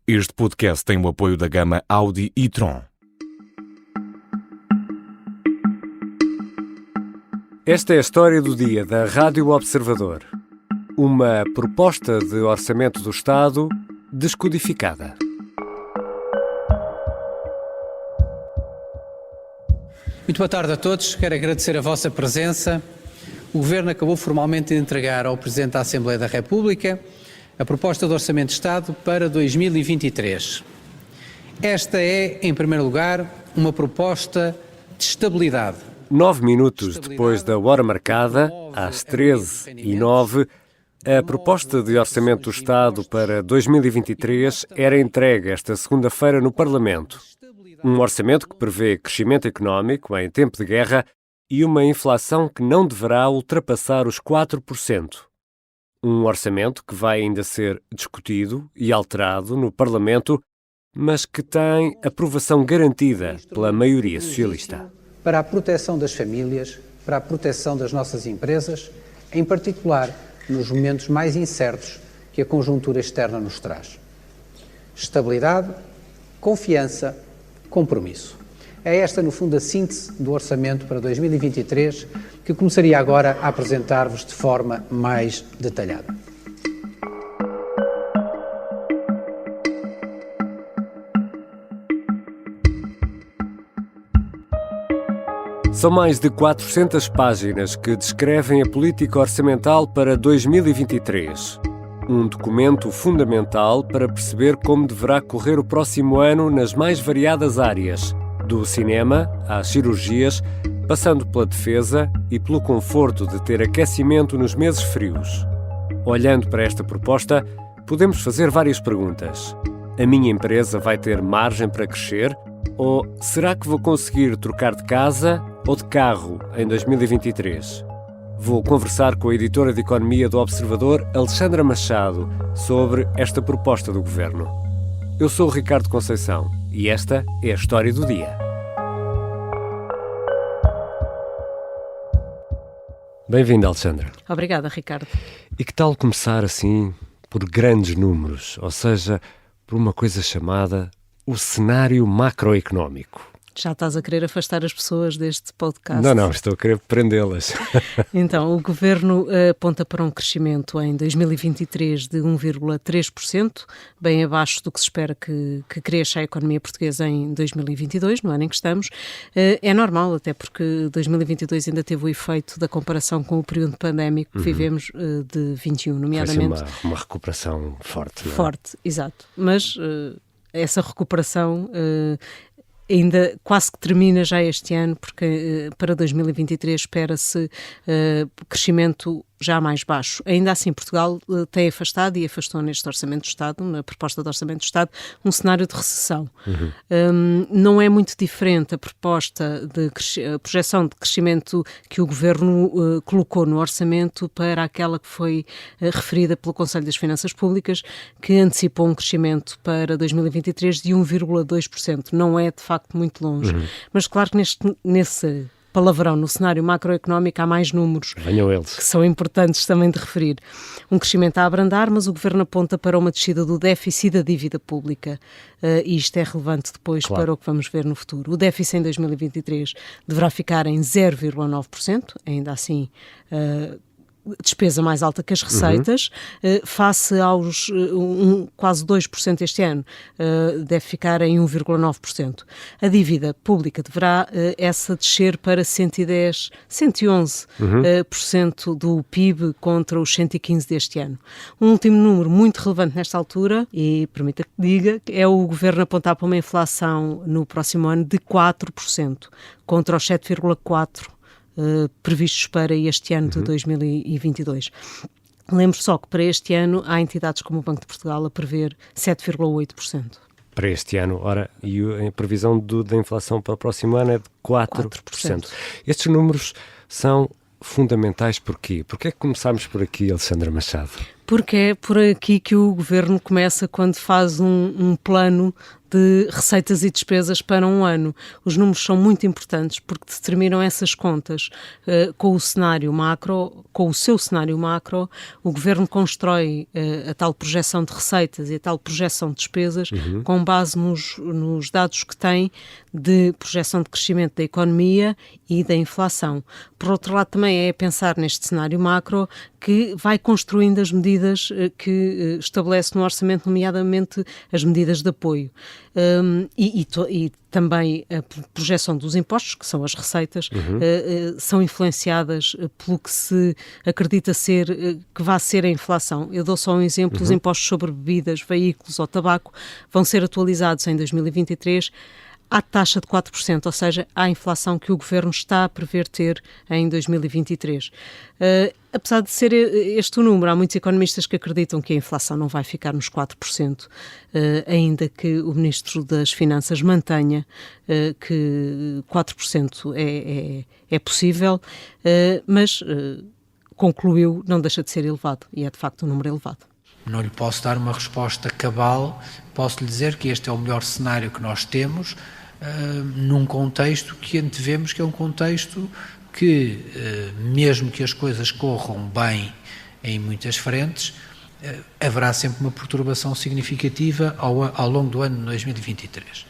Este podcast tem o apoio da gama Audi e-tron. Esta é a história do dia da Rádio Observador. Uma proposta de orçamento do Estado descodificada. Muito boa tarde a todos. Quero agradecer a vossa presença. O Governo acabou formalmente de entregar ao Presidente da Assembleia da República a proposta de Orçamento de Estado para 2023. Esta é, em primeiro lugar, uma proposta de estabilidade. 9 minutos depois da hora marcada, às 13h09, a proposta de Orçamento do Estado para 2023 era entregue esta segunda-feira no Parlamento. Um orçamento que prevê crescimento económico em tempo de guerra e uma inflação que não deverá ultrapassar os 4%. Um orçamento que vai ainda ser discutido e alterado no Parlamento, mas que tem aprovação garantida pela maioria socialista. Para a proteção das famílias, para a proteção das nossas empresas, em particular nos momentos mais incertos que a conjuntura externa nos traz. Estabilidade, confiança, compromisso. É esta, no fundo, a síntese do orçamento para 2023, que começaria agora a apresentar-vos de forma mais detalhada. São mais de 400 páginas que descrevem a política orçamental para 2023. Um documento fundamental para perceber como deverá correr o próximo ano nas mais variadas áreas, do cinema às cirurgias, passando pela defesa e pelo conforto de ter aquecimento nos meses frios. Olhando para esta proposta, podemos fazer várias perguntas. A minha empresa vai ter margem para crescer? Ou será que vou conseguir trocar de casa ou de carro em 2023? Vou conversar com a editora de Economia do Observador, Alexandra Machado, sobre esta proposta do Governo. Eu sou o Ricardo Conceição e esta é a história do dia. Bem-vinda, Alexandra. Obrigada, Ricardo. E que tal começar assim por grandes números, ou seja, por uma coisa chamada o cenário macroeconómico? Já estás a querer afastar as pessoas deste podcast? Não, estou a querer prendê-las. Então, o Governo aponta para um crescimento em 2023 de 1,3%, bem abaixo do que se espera que cresça a economia portuguesa em 2022, no ano em que estamos. É normal, até porque 2022 ainda teve o efeito da comparação com o período pandémico que vivemos de 21, nomeadamente. Foi uma recuperação forte, não é? Forte, exato. Mas essa recuperação ainda quase que termina já este ano, porque para 2023 espera-se crescimento já mais baixo. Ainda assim, Portugal tem afastado e afastou neste Orçamento do Estado, na proposta de Orçamento do Estado, um cenário de recessão. Não é muito diferente a proposta a projeção de crescimento que o Governo colocou no Orçamento para aquela que foi referida pelo Conselho das Finanças Públicas, que antecipou um crescimento para 2023 de 1,2%. Não é, de facto, muito longe. Mas claro que nesse palavrão, no cenário macroeconómico, há mais números que são importantes também de referir. Um crescimento a abrandar, mas o Governo aponta para uma descida do déficit e da dívida pública. E isto é relevante depois para o que vamos ver no futuro. O déficit em 2023 deverá ficar em 0,9%, ainda assim despesa mais alta que as receitas, face aos quase 2% este ano, deve ficar em 1,9%. A dívida pública deverá essa descer para 110, 111% do PIB contra os 115% deste ano. Um último número muito relevante nesta altura, e permita que diga, é o Governo apontar para uma inflação no próximo ano de 4%, contra os 7,4% previstos para este ano de 2022. Lembro só que para este ano há entidades como o Banco de Portugal a prever 7,8%. Para este ano, e a previsão da inflação para o próximo ano é de 4%. Estes números são fundamentais porquê? Porquê é que começámos por aqui, Alexandra Machado? Porque é por aqui que o Governo começa quando faz um plano de receitas e despesas para um ano. Os números são muito importantes porque determinam essas contas com o cenário macro, com o seu cenário macro. O Governo constrói a tal projeção de receitas e a tal projeção de despesas com base nos dados que tem de projeção de crescimento da economia e da inflação. Por outro lado, também é pensar neste cenário macro que vai construindo as medidas que estabelece no orçamento, nomeadamente as medidas de apoio. E também a projeção dos impostos, que são as receitas, são influenciadas pelo que se acredita ser, que vai ser a inflação. Eu dou só um exemplo: os impostos sobre bebidas, veículos ou tabaco vão ser atualizados em 2023 à taxa de 4%, ou seja, à inflação que o Governo está a prever ter em 2023. Apesar de ser este o número, há muitos economistas que acreditam que a inflação não vai ficar nos 4%, ainda que o Ministro das Finanças mantenha que 4% é possível, mas concluiu, não deixa de ser elevado, e é de facto um número elevado. Não lhe posso dar uma resposta cabal, posso lhe dizer que este é o melhor cenário que nós temos, num contexto que antevemos que é um contexto que, mesmo que as coisas corram bem em muitas frentes, haverá sempre uma perturbação significativa ao longo do ano de 2023.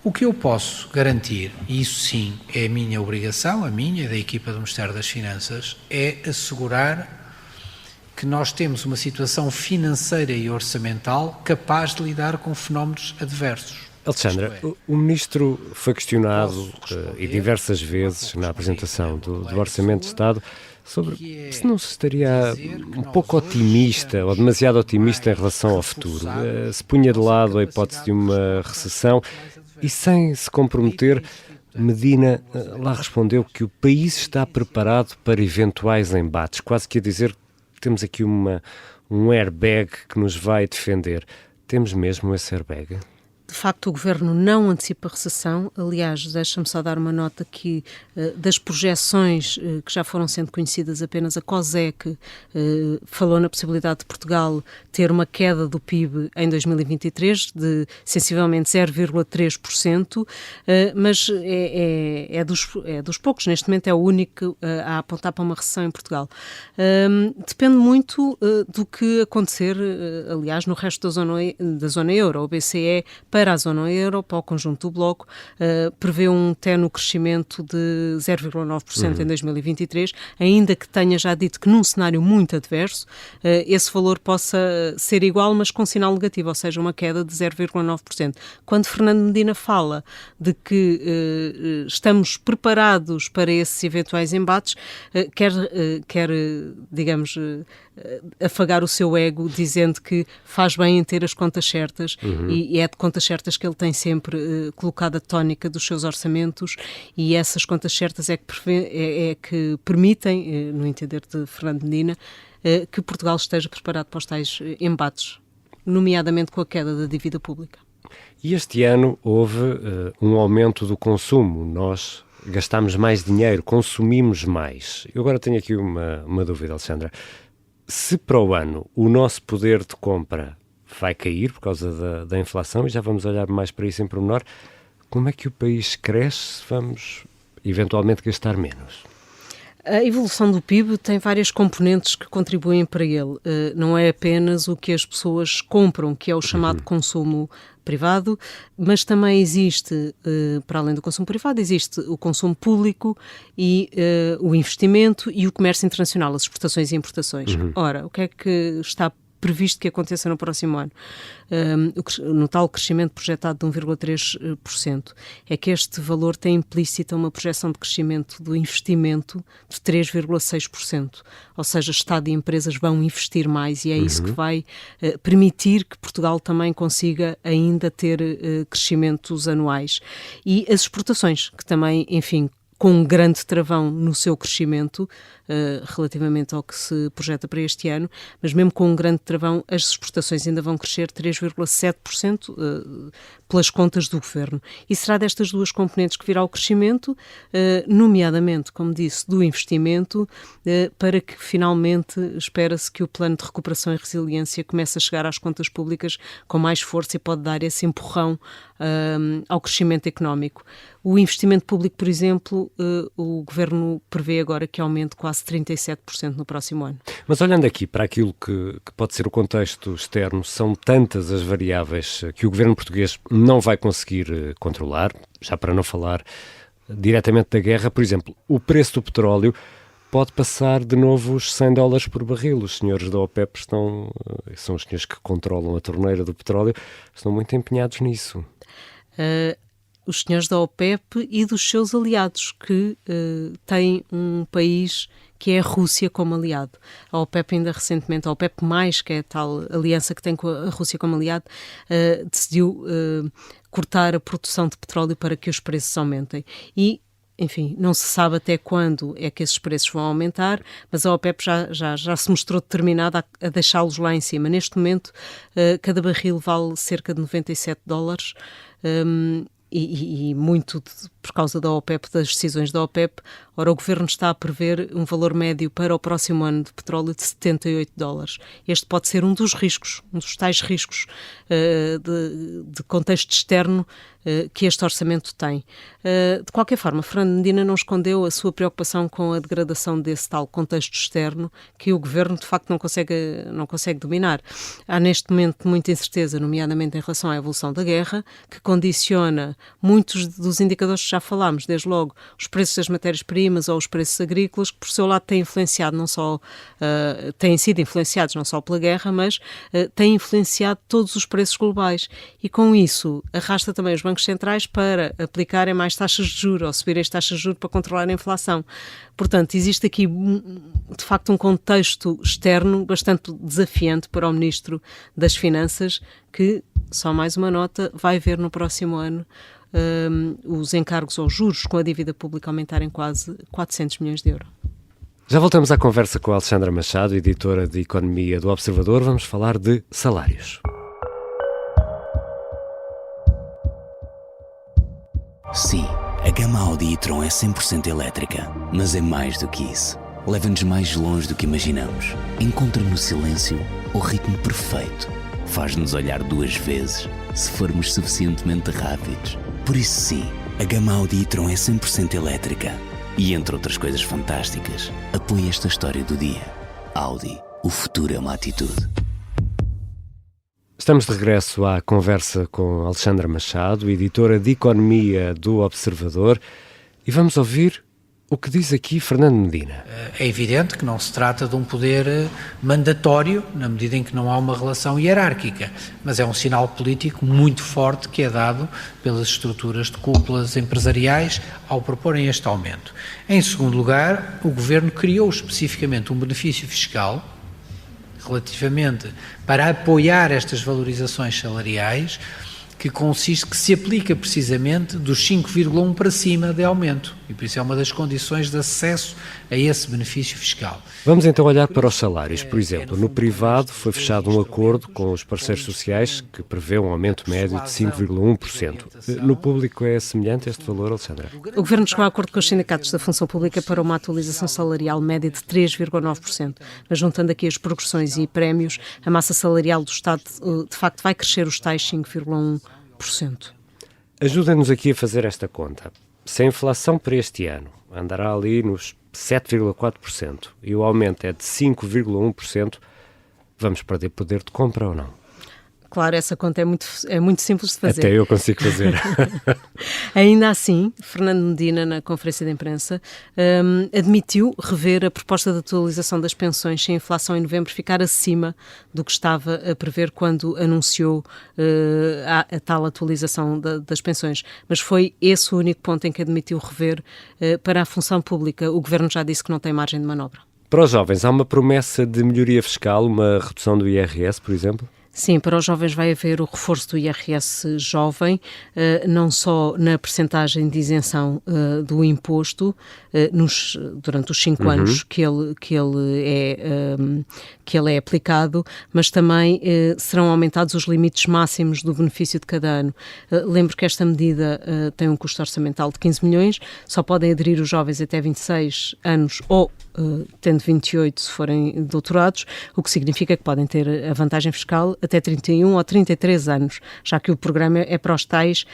O que eu posso garantir, e isso sim é a minha obrigação, a minha e da equipa do Ministério das Finanças, é assegurar que nós temos uma situação financeira e orçamental capaz de lidar com fenómenos adversos. Alexandra, o Ministro foi questionado e diversas vezes na apresentação do Orçamento de Estado sobre se não se estaria um pouco otimista ou demasiado otimista em relação ao futuro. Se punha de lado a hipótese de uma recessão e, sem se comprometer, Medina lá respondeu que o país está preparado para eventuais embates, quase que a dizer que temos aqui um airbag que nos vai defender. Temos mesmo esse airbag? De facto, o Governo não antecipa recessão. Aliás, deixa-me só dar uma nota que das projeções que já foram sendo conhecidas, apenas a COSEC falou na possibilidade de Portugal ter uma queda do PIB em 2023 de sensivelmente 0,3%, mas é dos poucos, neste momento é o único a apontar para uma recessão em Portugal. Depende muito do que acontecer, aliás, no resto da zona euro. O BCE, para a zona euro, para o conjunto do bloco, prevê um ténue crescimento de 0,9% em 2023, ainda que tenha já dito que num cenário muito adverso, esse valor possa ser igual, mas com sinal negativo, ou seja, uma queda de 0,9%. Quando Fernando Medina fala de que estamos preparados para esses eventuais embates, quer digamos, afagar o seu ego, dizendo que faz bem em ter as contas certas, e é de contas certas que ele tem sempre colocado a tónica dos seus orçamentos, e essas contas certas é que permitem, no entender de Fernando Medina, que Portugal esteja preparado para os tais embates, nomeadamente com a queda da dívida pública. E este ano houve um aumento do consumo. Nós gastámos mais dinheiro, consumimos mais. Eu agora tenho aqui uma dúvida, Alexandra. Se para o ano o nosso poder de compra vai cair por causa da inflação, e já vamos olhar mais para isso em pormenor, como é que o país cresce se vamos eventualmente gastar menos? A evolução do PIB tem várias componentes que contribuem para ele. Não é apenas o que as pessoas compram, que é o chamado consumo privado, mas também existe, para além do consumo privado, existe o consumo público e o investimento e o comércio internacional, as exportações e importações. Ora, o que é que está previsto que aconteça no próximo ano? No tal crescimento projetado de 1,3%, é que este valor tem implícita uma projeção de crescimento do investimento de 3,6%, ou seja, Estado e empresas vão investir mais, e é isso que vai permitir que Portugal também consiga ainda ter crescimentos anuais. E as exportações, que também, enfim, com um grande travão no seu crescimento, relativamente ao que se projeta para este ano, mas mesmo com um grande travão, as exportações ainda vão crescer 3,7% pelas contas do Governo. E será destas duas componentes que virá o crescimento, nomeadamente, como disse, do investimento, para que finalmente espera-se que o plano de recuperação e resiliência comece a chegar às contas públicas com mais força e pode dar esse empurrão ao crescimento económico. O investimento público, por exemplo, o Governo prevê agora que aumente quase 37% no próximo ano. Mas olhando aqui para aquilo que pode ser o contexto externo, são tantas as variáveis que o Governo português não vai conseguir controlar, já para não falar diretamente da guerra. Por exemplo, o preço do petróleo pode passar de novo os $100 por barril. Os senhores da OPEP são os senhores que controlam a torneira do petróleo, estão muito empenhados nisso. Os senhores da OPEP e dos seus aliados, que têm um país que é a Rússia como aliado. A OPEP ainda recentemente, a OPEP+, que é a tal aliança que tem com a Rússia como aliado, decidiu cortar a produção de petróleo para que os preços aumentem. E, enfim, não se sabe até quando é que esses preços vão aumentar, mas a OPEP já se mostrou determinada a deixá-los lá em cima. Neste momento, cada barril vale cerca de $97, e muito por causa da OPEP, das decisões da OPEP. Ora, o Governo está a prever um valor médio para o próximo ano de petróleo de $78. Este pode ser um dos riscos, um dos tais riscos de contexto externo que este orçamento tem. De qualquer forma, Fernando Medina não escondeu a sua preocupação com a degradação desse tal contexto externo que o Governo, de facto, não consegue dominar. Há, neste momento, muita incerteza, nomeadamente em relação à evolução da guerra, que condiciona muitos dos indicadores que já falámos, desde logo os preços das matérias-primas ou os preços agrícolas, que, por seu lado, têm sido influenciados não só pela guerra, mas têm influenciado todos os preços globais. E, com isso, arrasta também os bancos centrais para aplicarem mais taxas de juros ou subirem as taxas de juros para controlar a inflação. Portanto, existe aqui, de facto, um contexto externo bastante desafiante para o Ministro das Finanças, que, só mais uma nota, vai ver no próximo ano os encargos aos juros com a dívida pública aumentarem quase 400 milhões de euros. Já voltamos à conversa com a Alexandra Machado, editora de Economia do Observador. Vamos falar de salários. Sim, a gama Audi e-tron é 100% elétrica, mas é mais do que isso. Leva-nos mais longe do que imaginamos. Encontra no silêncio o ritmo perfeito. Faz-nos olhar duas vezes, se formos suficientemente rápidos. Por isso sim, a gama Audi e-tron é 100% elétrica. E entre outras coisas fantásticas, apoia esta história do dia. Audi, o futuro é uma atitude. Estamos de regresso à conversa com Alexandra Machado, editora de Economia do Observador, e vamos ouvir o que diz aqui Fernando Medina. É evidente que não se trata de um poder mandatório, na medida em que não há uma relação hierárquica, mas é um sinal político muito forte que é dado pelas estruturas de cúpulas empresariais ao proporem este aumento. Em segundo lugar, o Governo criou especificamente um benefício fiscal relativamente para apoiar estas valorizações salariais, que se aplica precisamente dos 5,1 para cima de aumento, e por isso é uma das condições de acesso a esse benefício fiscal. Vamos então olhar para os salários. Por exemplo, no privado foi fechado um acordo com os parceiros sociais que prevê um aumento médio de 5,1%. No público é semelhante este valor, Alexandra? O Governo chegou a acordo com os sindicatos da função pública para uma atualização salarial média de 3,9%, mas juntando aqui as progressões e prémios, a massa salarial do Estado de facto vai crescer os tais 5,1%. Ajuda-nos aqui a fazer esta conta. Se a inflação para este ano andará ali nos 7,4% e o aumento é de 5,1%, vamos perder poder de compra ou não? Claro, essa conta é muito simples de fazer. Até eu consigo fazer. Ainda assim, Fernando Medina, na conferência de imprensa, admitiu rever a proposta de atualização das pensões se a inflação em novembro ficar acima do que estava a prever quando anunciou a tal atualização das pensões. Mas foi esse o único ponto em que admitiu rever para a função pública. O Governo já disse que não tem margem de manobra. Para os jovens, há uma promessa de melhoria fiscal, uma redução do IRS, por exemplo? Sim, para os jovens vai haver o reforço do IRS jovem, não só na percentagem de isenção do imposto durante os 5 anos que ele é aplicado, mas também serão aumentados os limites máximos do benefício de cada ano. Lembro que esta medida tem um custo orçamental de 15 milhões, só podem aderir os jovens até 26 anos ou tendo 28 se forem doutorados, o que significa que podem ter a vantagem fiscal até 31 ou 33 anos, já que o programa é para os tais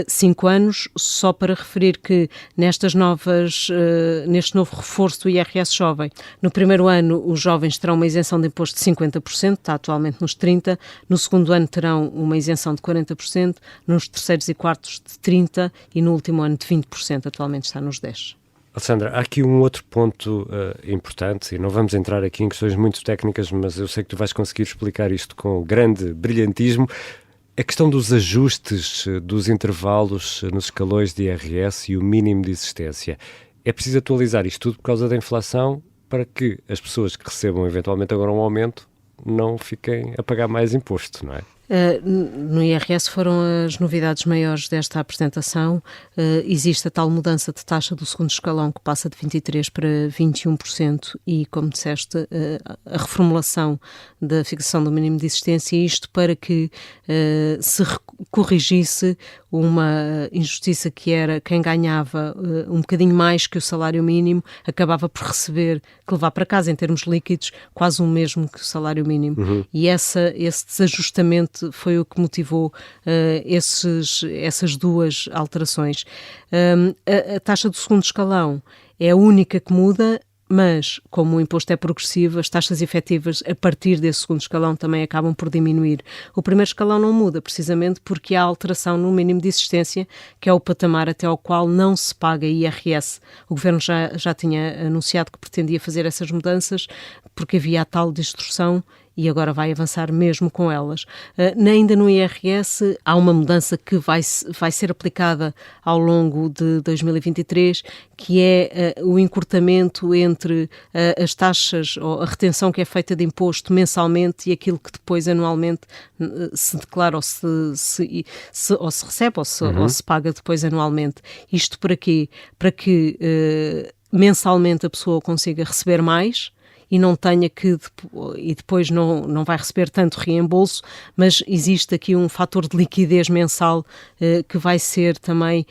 5 anos, só para referir que neste novo reforço do IRS jovem, no primeiro ano os jovens terão uma isenção de imposto de 50%, está atualmente nos 30%, no segundo ano terão uma isenção de 40%, nos terceiros e quartos de 30% e no último ano de 20%, atualmente está nos 10%. Alexandra, há aqui um outro ponto importante, e não vamos entrar aqui em questões muito técnicas, mas eu sei que tu vais conseguir explicar isto com grande brilhantismo. A questão dos ajustes dos intervalos nos escalões de IRS e o mínimo de existência. É preciso atualizar isto tudo por causa da inflação para que as pessoas que recebam eventualmente agora um aumento não fiquem a pagar mais imposto, não é? No IRS foram as novidades maiores desta apresentação. Existe a tal mudança de taxa do segundo escalão que passa de 23% para 21% e, como disseste, a reformulação da fixação do mínimo de existência, isto para que se corrigisse uma injustiça que era quem ganhava um bocadinho mais que o salário mínimo acabava por receber, que levar para casa em termos líquidos, quase o mesmo que o salário mínimo. E esse desajustamento foi o que motivou essas duas alterações. A taxa do segundo escalão é a única que muda, mas como o imposto é progressivo, as taxas efetivas a partir desse segundo escalão também acabam por diminuir. O primeiro escalão não muda, precisamente porque há alteração no mínimo de existência, que é o patamar até ao qual não se paga IRS. O Governo já tinha anunciado que pretendia fazer essas mudanças, porque havia a tal distorção e agora vai avançar mesmo com elas. Ainda no IRS há uma mudança que vai ser aplicada ao longo de 2023, que é o encurtamento entre as taxas ou a retenção que é feita de imposto mensalmente e aquilo que depois anualmente se declara ou se recebe ou se paga depois anualmente. Isto para quê? Para que mensalmente a pessoa consiga receber mais e não tenha e depois não vai receber tanto reembolso, mas existe aqui um fator de liquidez mensal que vai ser também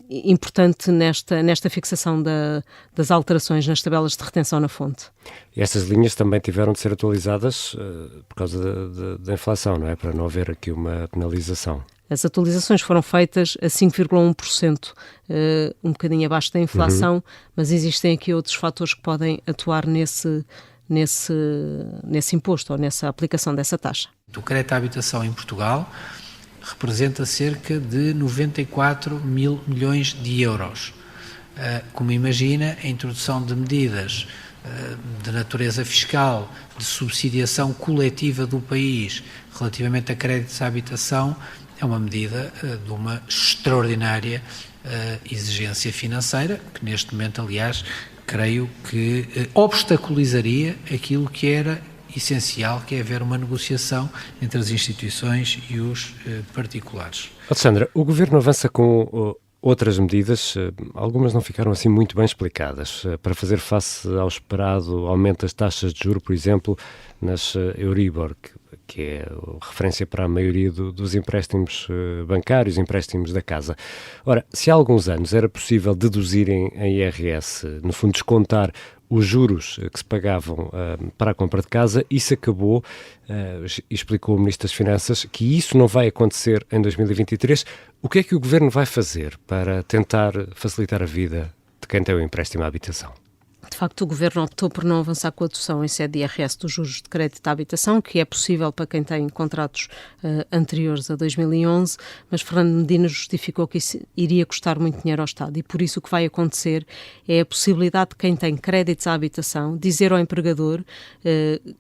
importante nesta fixação das alterações nas tabelas de retenção na fonte. E estas linhas também tiveram de ser atualizadas por causa da inflação, não é? Para não haver aqui uma penalização. As atualizações foram feitas a 5,1%, um bocadinho abaixo da inflação, mas existem aqui outros fatores que podem atuar nesse imposto ou nessa aplicação dessa taxa. O crédito à habitação em Portugal representa cerca de 94 mil milhões de euros. Como imagina, a introdução de medidas de natureza fiscal, de subsidiação coletiva do país relativamente a créditos à habitação é uma medida de uma extraordinária exigência financeira, que neste momento, aliás, creio que obstaculizaria aquilo que era essencial, que é haver uma negociação entre as instituições e os particulares. Alexandra, o Governo avança com outras medidas, algumas não ficaram assim muito bem explicadas, para fazer face ao esperado aumento das taxas de juros, por exemplo, nas Euribor, que é referência para a maioria dos empréstimos bancários, empréstimos da casa. Ora, se há alguns anos era possível deduzirem em IRS, no fundo descontar os juros que se pagavam para a compra de casa, isso acabou, explicou o Ministro das Finanças, que isso não vai acontecer em 2023. O que é que o Governo vai fazer para tentar facilitar a vida de quem tem o empréstimo à habitação? De facto, o Governo optou por não avançar com a adoção em sede de IRS dos juros de crédito à habitação, que é possível para quem tem contratos anteriores a 2011, mas Fernando Medina justificou que isso iria custar muito dinheiro ao Estado e por isso o que vai acontecer é a possibilidade de quem tem créditos à habitação dizer ao empregador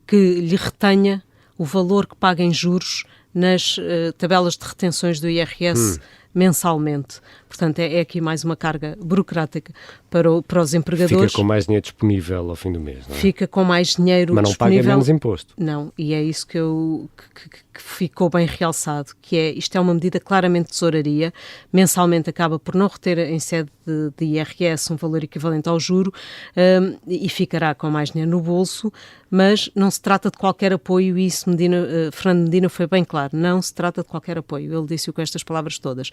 que lhe retenha o valor que paga em juros nas tabelas de retenções do IRS mensalmente. Portanto, é aqui mais uma carga burocrática para os empregadores. Fica com mais dinheiro disponível ao fim do mês, não é? Fica com mais dinheiro Mas não disponível. paga menos imposto. Não, e é isso que ficou bem realçado, que isto é uma medida claramente de tesouraria, mensalmente acaba por não reter em sede de IRS um valor equivalente ao juro e ficará com mais dinheiro no bolso, mas não se trata de qualquer apoio, e isso Fernando Medina foi bem claro, não se trata de qualquer apoio, ele disse-o com estas palavras todas.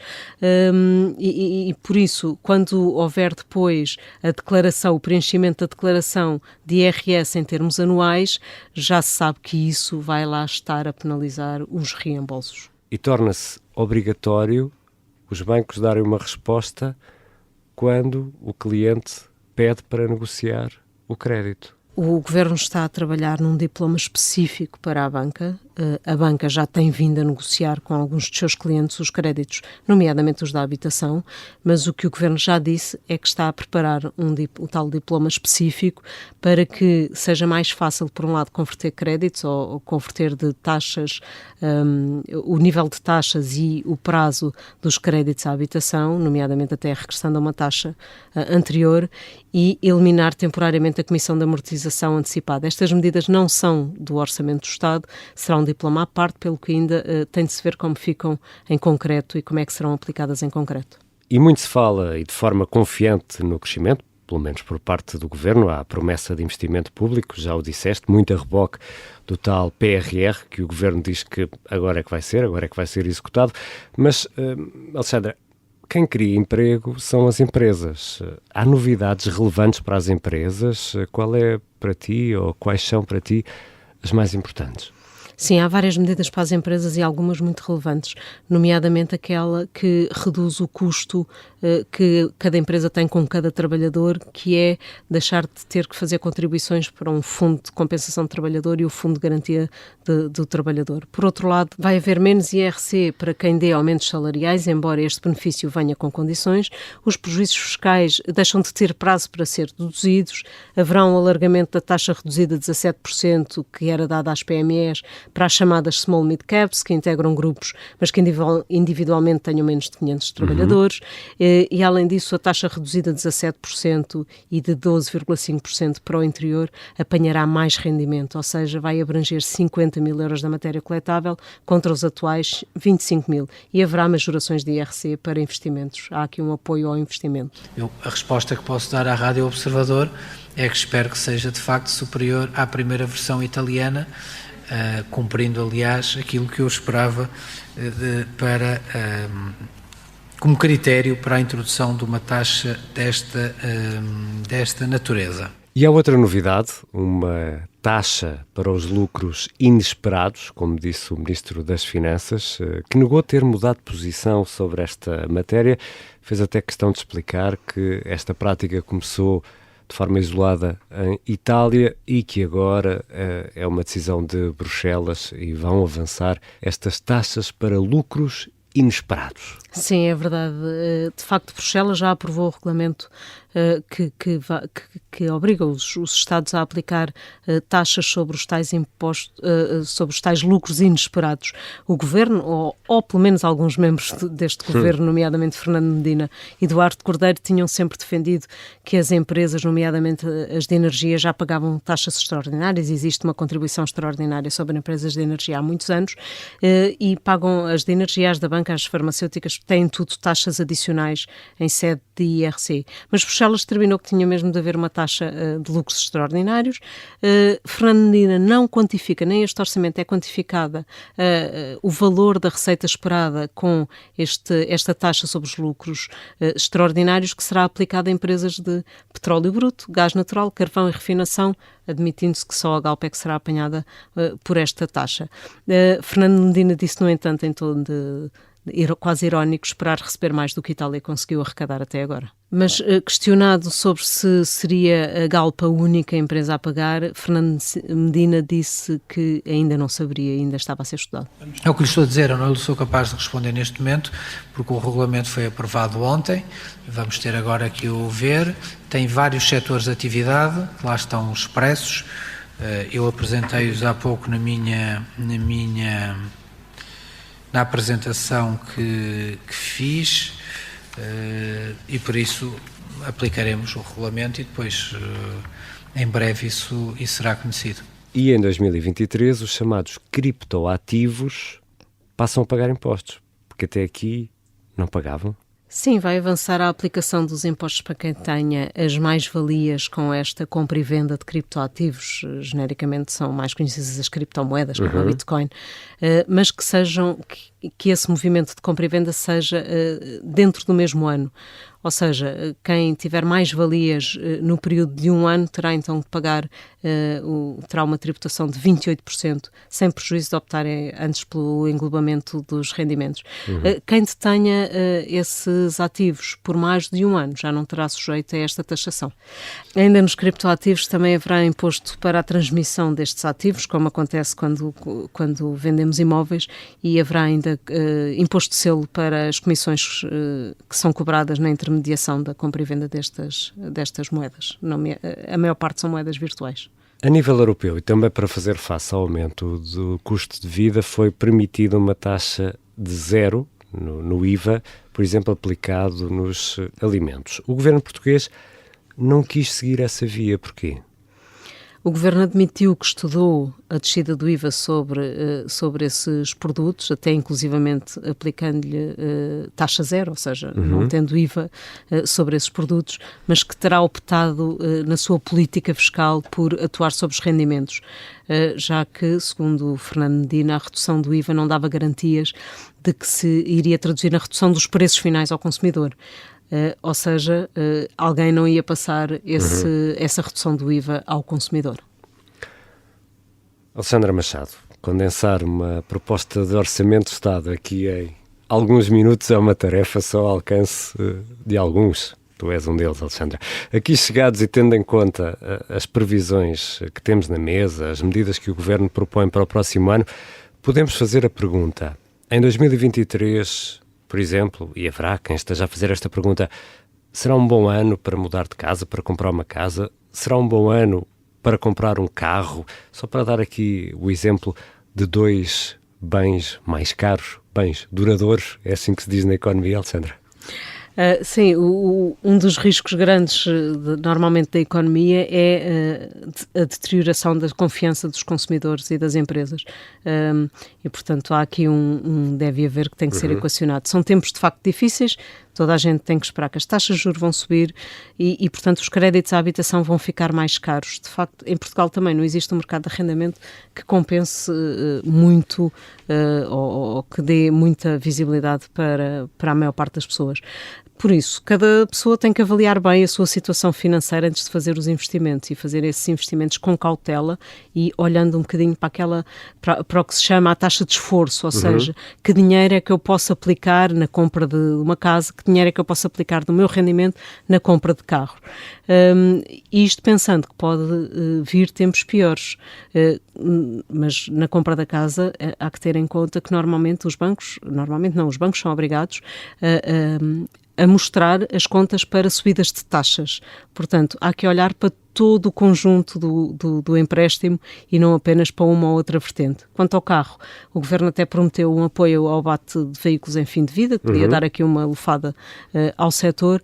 E por isso, quando houver depois a declaração, o preenchimento da declaração de IRS em termos anuais, já se sabe que isso vai lá estar a penalizar os reembolsos. E torna-se obrigatório os bancos darem uma resposta quando o cliente pede para negociar o crédito. O Governo está a trabalhar num diploma específico para a banca. A banca já tem vindo a negociar com alguns dos seus clientes os créditos, nomeadamente os da habitação, mas o que o Governo já disse é que está a preparar o tal diploma específico para que seja mais fácil, por um lado, converter créditos ou converter de taxas, o nível de taxas e o prazo dos créditos à habitação, nomeadamente até regressando a uma taxa anterior, e eliminar temporariamente a comissão de amortização antecipada. Estas medidas não são do Orçamento do Estado, será um diploma à parte, pelo que ainda tem de se ver como ficam em concreto e como é que serão aplicadas em concreto. E muito se fala, e de forma confiante, no crescimento, pelo menos por parte do Governo, há a promessa de investimento público, já o disseste, muito a reboque do tal PRR, que o Governo diz que agora é que vai ser executado. Mas, Alexandra, quem cria emprego são as empresas. Há novidades relevantes para as empresas? Qual é para ti, ou quais são para ti as mais importantes? Sim, há várias medidas para as empresas e algumas muito relevantes, nomeadamente aquela que reduz o custo que cada empresa tem com cada trabalhador, que é deixar de ter que fazer contribuições para um fundo de compensação do trabalhador e o fundo de garantia do trabalhador. Por outro lado, vai haver menos IRC para quem dê aumentos salariais, embora este benefício venha com condições. Os prejuízos fiscais deixam de ter prazo para ser deduzidos. Haverá um alargamento da taxa reduzida de 17% que era dada às PMEs para as chamadas small mid caps, que integram grupos, mas que individualmente tenham menos de 500 trabalhadores. E, além disso, a taxa reduzida de 17% e de 12,5% para o interior apanhará mais rendimento, ou seja, vai abranger 50 mil euros da matéria coletável contra os atuais 25 mil. E haverá majorações de IRC para investimentos. Há aqui um apoio ao investimento. A resposta que posso dar à Rádio Observador é que espero que seja, de facto, superior à primeira versão italiana, cumprindo, aliás, aquilo que eu esperava como critério para a introdução de uma taxa desta natureza. E há outra novidade, uma taxa para os lucros inesperados, como disse o Ministro das Finanças, que negou ter mudado de posição sobre esta matéria. Fez até questão de explicar que esta prática começou de forma isolada em Itália e que agora é uma decisão de Bruxelas e vão avançar estas taxas para lucros inesperados. Sim, é verdade. De facto, Bruxelas já aprovou o regulamento que obriga os Estados a aplicar taxas sobre os tais impostos, sobre os tais lucros inesperados. O Governo, ou pelo menos alguns membros deste Governo, nomeadamente Fernando Medina e Eduardo Cordeiro, tinham sempre defendido que as empresas, nomeadamente as de energia, já pagavam taxas extraordinárias. Existe uma contribuição extraordinária sobre empresas de energia há muitos anos e pagam as de energia, as da banca, as farmacêuticas, têm tudo taxas adicionais em sede de IRC. Mas Bruxelas determinou que tinha mesmo de haver uma taxa de lucros extraordinários. Fernando Medina não quantifica, nem este orçamento é quantificada o valor da receita esperada com esta taxa sobre os lucros extraordinários que será aplicada a empresas de petróleo bruto, gás natural, carvão e refinação, admitindo-se que só a Galp é que será apanhada por esta taxa. Fernando Medina disse, no entanto, em tom quase irónico, esperar receber mais do que a Itália conseguiu arrecadar até agora. Mas questionado sobre se seria a Galp a única empresa a pagar, Fernando Medina disse que ainda não saberia, ainda estava a ser estudado. É o que lhe estou a dizer, eu não lhe sou capaz de responder neste momento, porque o regulamento foi aprovado ontem, vamos ter agora que o ver, tem vários setores de atividade, lá estão expressos, eu apresentei-os há pouco na minha na apresentação que fiz, e por isso aplicaremos o regulamento e depois, em breve, isso será conhecido. E em 2023 os chamados criptoativos passam a pagar impostos, porque até aqui não pagavam. Sim, vai avançar a aplicação dos impostos para quem tenha as mais-valias com esta compra e venda de criptoativos. Genericamente são mais conhecidas as criptomoedas, como a Bitcoin, mas que esse movimento de compra e venda seja dentro do mesmo ano. Ou seja, quem tiver mais-valias no período de um ano terá então de pagar, terá uma tributação de 28%, sem prejuízo de optarem antes pelo englobamento dos rendimentos. Quem detenha esses ativos por mais de um ano já não terá sujeito a esta taxação. Ainda nos criptoativos também haverá imposto para a transmissão destes ativos, como acontece quando vendemos imóveis, e haverá ainda imposto de selo para as comissões que são cobradas na intermediação da compra e venda destas moedas. A maior parte são moedas virtuais. A nível europeu, e também para fazer face ao aumento do custo de vida, foi permitida uma taxa de zero no IVA, por exemplo, aplicado nos alimentos. O governo português não quis seguir essa via. Porquê? O Governo admitiu que estudou a descida do IVA sobre esses produtos, até inclusivamente aplicando-lhe taxa zero, ou seja, não tendo IVA sobre esses produtos, mas que terá optado na sua política fiscal por atuar sobre os rendimentos, já que, segundo o Fernando Medina, a redução do IVA não dava garantias de que se iria traduzir na redução dos preços finais ao consumidor. Ou seja, alguém não ia passar essa redução do IVA ao consumidor. Alexandra Machado, condensar uma proposta de orçamento de Estado aqui em alguns minutos é uma tarefa só ao alcance de alguns. Tu és um deles, Alexandra. Aqui chegados e tendo em conta as previsões que temos na mesa, as medidas que o Governo propõe para o próximo ano, podemos fazer a pergunta: em 2023... por exemplo, e haverá quem esteja a fazer esta pergunta, será um bom ano para mudar de casa, para comprar uma casa? Será um bom ano para comprar um carro? Só para dar aqui o exemplo de dois bens mais caros, bens duradouros, é assim que se diz na economia, Alexandra? Sim, um dos riscos grandes normalmente da economia é a deterioração da confiança dos consumidores e das empresas, e portanto há aqui deve haver que tem que ser equacionado. São tempos de facto difíceis, toda a gente tem que esperar que as taxas de juros vão subir e portanto os créditos à habitação vão ficar mais caros. De facto, em Portugal também não existe um mercado de arrendamento que compense muito ou que dê muita visibilidade para a maior parte das pessoas. Por isso, cada pessoa tem que avaliar bem a sua situação financeira antes de fazer os investimentos e fazer esses investimentos com cautela e olhando um bocadinho para o que se chama a taxa de esforço, ou seja, que dinheiro é que eu posso aplicar na compra de uma casa, que dinheiro é que eu posso aplicar do meu rendimento na compra de carro. Isto pensando que pode vir tempos piores, mas na compra da casa há que ter em conta que normalmente os bancos são obrigados a mostrar as contas para subidas de taxas. Portanto, há que olhar para todo o conjunto do empréstimo e não apenas para uma ou outra vertente. Quanto ao carro, o Governo até prometeu um apoio ao abate de veículos em fim de vida, que podia dar aqui uma lufada ao setor,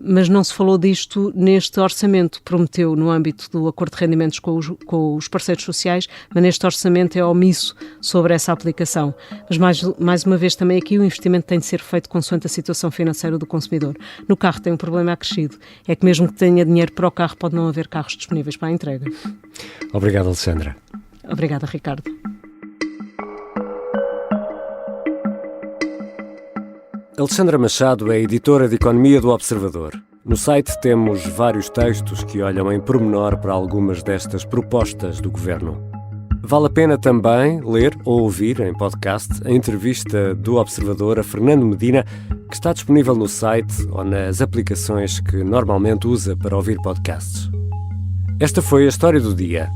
mas não se falou disto neste orçamento. Prometeu no âmbito do acordo de rendimentos com os parceiros sociais, mas neste orçamento é omisso sobre essa aplicação. Mas mais uma vez também aqui o investimento tem de ser feito consoante a situação financeira do consumidor. No carro tem um problema acrescido, é que mesmo que tenha dinheiro para o carro, pode não haver carros disponíveis para a entrega. Obrigado, Alexandra. Obrigada, Ricardo. Alexandra Machado é editora de Economia do Observador. No site temos vários textos que olham em pormenor para algumas destas propostas do Governo. Vale a pena também ler ou ouvir em podcast a entrevista do Observador a Fernando Medina, que está disponível no site ou nas aplicações que normalmente usa para ouvir podcasts. Esta foi a história do dia.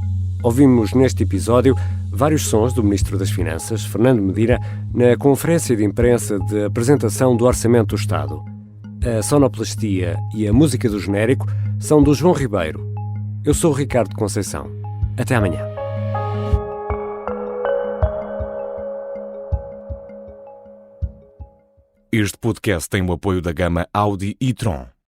Ouvimos neste episódio vários sons do Ministro das Finanças, Fernando Medina, na conferência de imprensa de apresentação do Orçamento do Estado. A sonoplastia e a música do genérico são do João Ribeiro. Eu sou o Ricardo Conceição. Até amanhã. Este podcast tem o apoio da gama Audi e Tron.